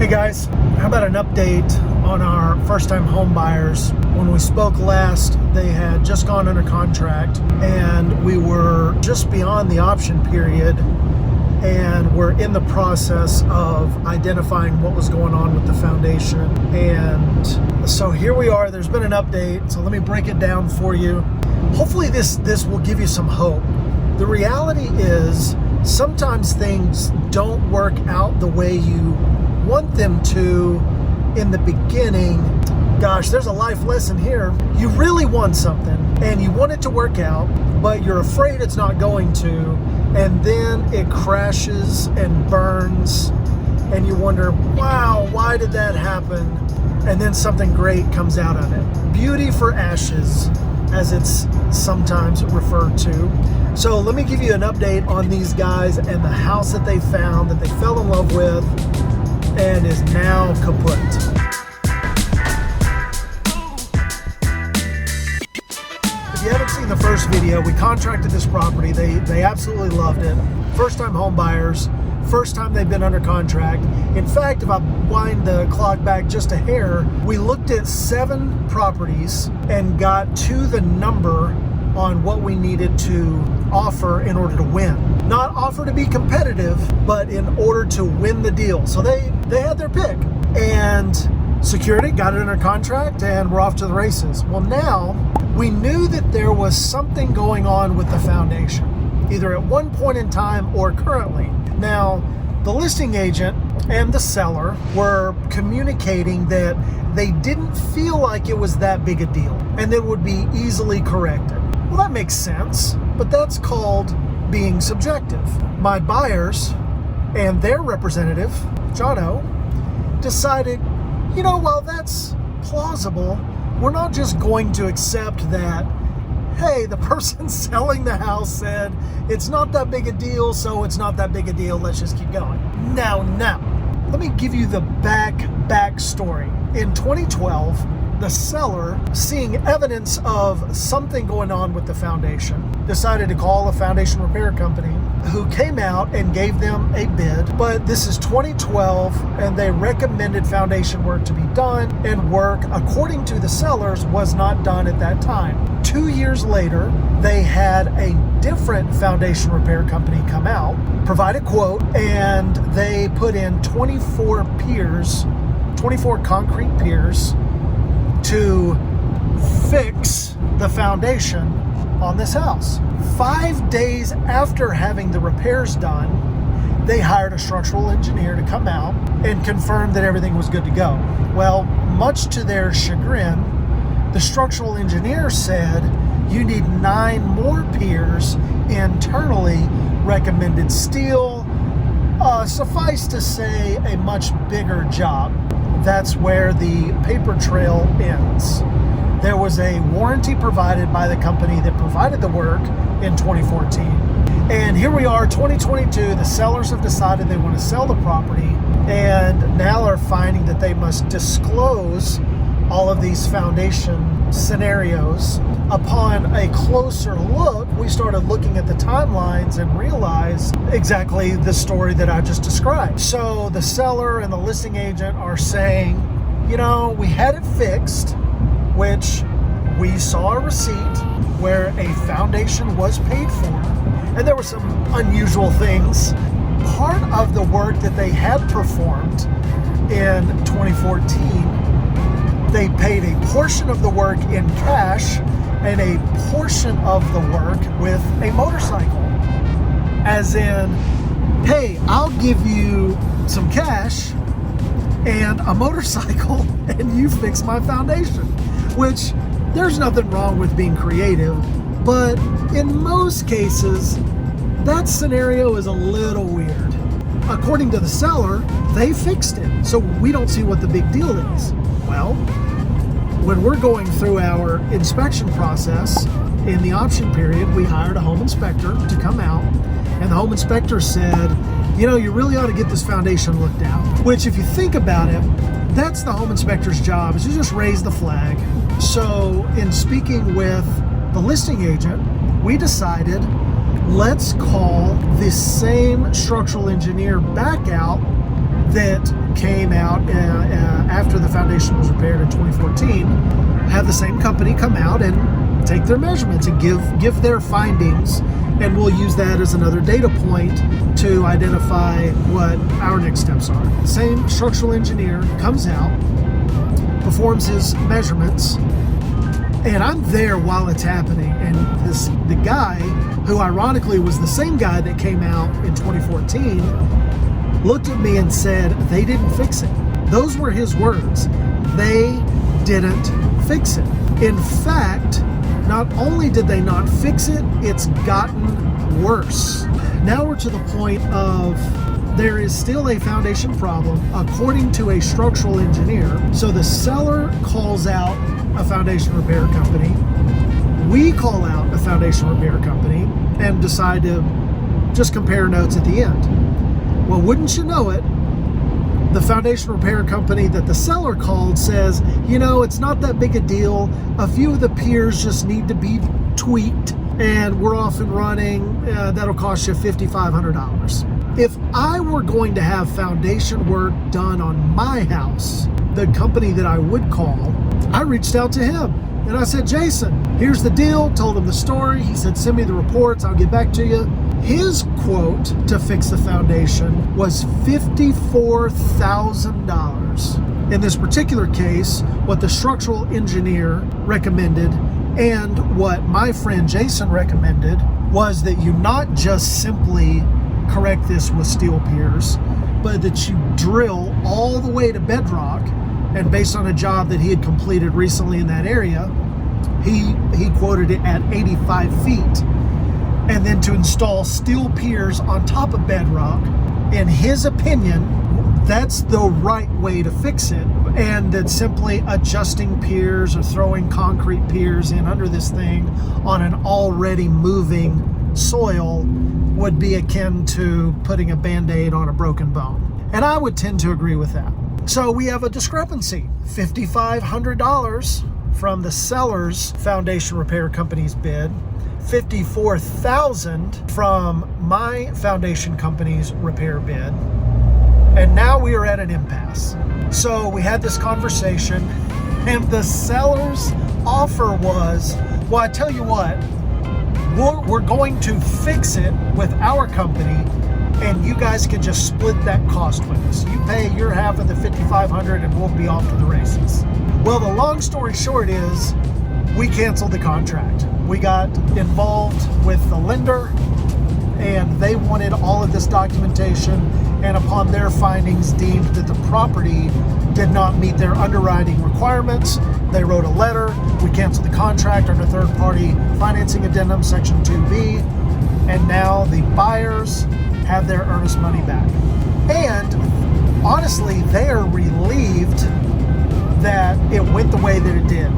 Hey guys, how about an update on our first-time home buyers? When we spoke last, they had just gone under contract and we were just beyond the option period, and we're in the process of identifying what was going on with the foundation. And so here we are. There's been an update, so let me break it down for you. Hopefully this will give you some hope. The reality is sometimes things don't work out the way you want them to in the beginning. Gosh, there's a life lesson here. You really want something and you want it to work out, but you're afraid it's not going to, and then it crashes and burns and you wonder, wow, why did that happen? And then something great comes out of it. Beauty for ashes, as it's sometimes referred to. So let me give you an update on these guys and the house that they found, that they fell in love with, and is now kaput. If you haven't seen the first video, we contracted this property. They absolutely loved it. First-time home buyers, first time they've been under contract. In fact, if I wind the clock back just a hair, we looked at 7 properties and got to the number on what we needed to offer in order to win. Not offer to be competitive, but in order to win the deal. So they had their pick and secured it, got it under contract, and we're off to the races. Well, now we knew that there was something going on with the foundation, either at one point in time or currently. Now, the listing agent and the seller were communicating that they didn't feel like it was that big a deal and it would be easily corrected. Well, that makes sense, but that's called being subjective. My buyers and their representative, Jono, decided, while that's plausible, we're not just going to accept that, hey, the person selling the house said it's not that big a deal, so it's not that big a deal, let's just keep going. Now, let me give you the back story. In 2012, the seller, seeing evidence of something going on with the foundation, decided to call a foundation repair company who came out and gave them a bid. But this is 2012 and they recommended foundation work to be done, and work, according to the sellers, was not done at that time. 2 years later, they had a different foundation repair company come out, provide a quote, and they put in 24 concrete piers to fix the foundation on this house. 5 days after having the repairs done, they hired a structural engineer to come out and confirm that everything was good to go. Well, much to their chagrin, the structural engineer said you need 9 more piers, internally recommended steel. Suffice to say, a much bigger job. That's where the paper trail ends. There was a warranty provided by the company that provided the work in 2014. And here we are, 2022, the sellers have decided they want to sell the property and now are finding that they must disclose all of these foundation scenarios. Upon a closer look, we started looking at the timelines and realized exactly the story that I just described. So the seller and the listing agent are saying, we had it fixed, which we saw a receipt where a foundation was paid for, and there were some unusual things. Part of the work that they had performed in 2014, they paid a portion of the work in cash and a portion of the work with a motorcycle. As in, hey, I'll give you some cash and a motorcycle and you fix my foundation. Which, there's nothing wrong with being creative, but in most cases, that scenario is a little weird. According to the seller, they fixed it, so we don't see what the big deal is. Well, when we're going through our inspection process in the option period, we hired a home inspector to come out, and the home inspector said, you really ought to get this foundation looked at. Which, if you think about it, that's the home inspector's job, is to just raise the flag. So in speaking with the listing agent, we decided, let's call the same structural engineer back out that came out after the foundation was repaired in 2014 have the same company come out and take their measurements and give their findings, and we'll use that as another data point to identify what our next steps are. The same structural engineer comes out, performs his measurements, and I'm there while it's happening, and the guy, who ironically was the same guy that came out in 2014, looked at me and said, they didn't fix it. Those were his words. They didn't fix it. In fact, not only did they not fix it, it's gotten worse. Now we're to the point of there is still a foundation problem according to a structural engineer. So the seller calls out a foundation repair company. We call out a foundation repair company and decide to just compare notes at the end. Well, wouldn't you know it, the foundation repair company that the seller called says, it's not that big a deal. A few of the piers just need to be tweaked and we're off and running. That'll cost you $5,500. If I were going to have foundation work done on my house, the company that I would call, I reached out to him and I said, Jason, here's the deal. Told him the story. He said, send me the reports. I'll get back to you. His quote to fix the foundation was $54,000. In this particular case, what the structural engineer recommended and what my friend Jason recommended was that you not just simply correct this with steel piers, but that you drill all the way to bedrock. And based on a job that he had completed recently in that area, he quoted it at 85 feet. And then to install steel piers on top of bedrock, in his opinion, that's the right way to fix it. And that simply adjusting piers or throwing concrete piers in under this thing on an already moving soil would be akin to putting a Band-Aid on a broken bone. And I would tend to agree with that. So we have a discrepancy. $5,500 from the seller's foundation repair company's bid, $54,000 from my foundation company's repair bid, and now we are at an impasse. So we had this conversation, and the seller's offer was, well, I tell you what, we're going to fix it with our company, and you guys can just split that cost with us. You pay your half of the $5,500 and we'll be off to the races. Well, the long story short is we canceled the contract. We got involved with the lender and they wanted all of this documentation, and upon their findings deemed that the property did not meet their underwriting requirements. They wrote a letter. We canceled the contract under third-party financing addendum section 2B, and now the buyers have their earnest money back. And honestly, they are relieved that it went the way that it did.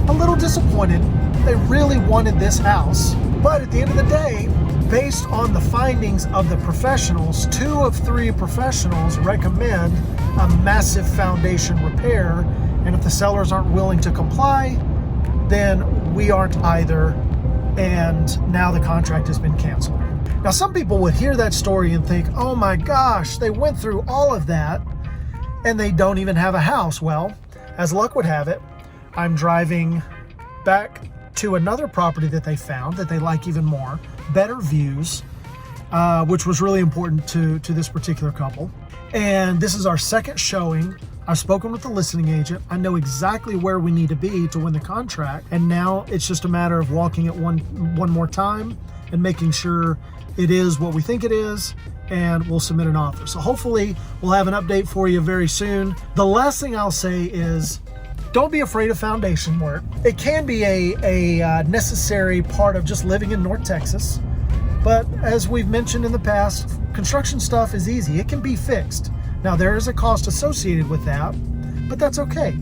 A little disappointed. They really wanted this house. But at the end of the day, based on the findings of the professionals, 2 of 3 professionals recommend a massive foundation repair. And if the sellers aren't willing to comply, then we aren't either. And now the contract has been canceled. Now, some people would hear that story and think, oh my gosh, they went through all of that and they don't even have a house. Well, as luck would have it, I'm driving back to another property that they found that they like even more, better views, which was really important to this particular couple. And this is our second showing. I've spoken with the listing agent. I know exactly where we need to be to win the contract. And now it's just a matter of walking it one more time and making sure it is what we think it is, and we'll submit an offer. So hopefully we'll have an update for you very soon. The last thing I'll say is, don't be afraid of foundation work. It can be a necessary part of just living in North Texas. But as we've mentioned in the past, construction stuff is easy. It can be fixed. Now, there is a cost associated with that, but that's okay.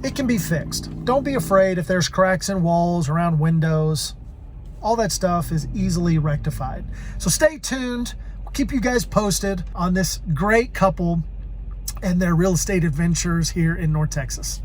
It can be fixed. Don't be afraid if there's cracks in walls, around windows. All that stuff is easily rectified. So stay tuned. We'll keep you guys posted on this great couple and their real estate adventures here in North Texas.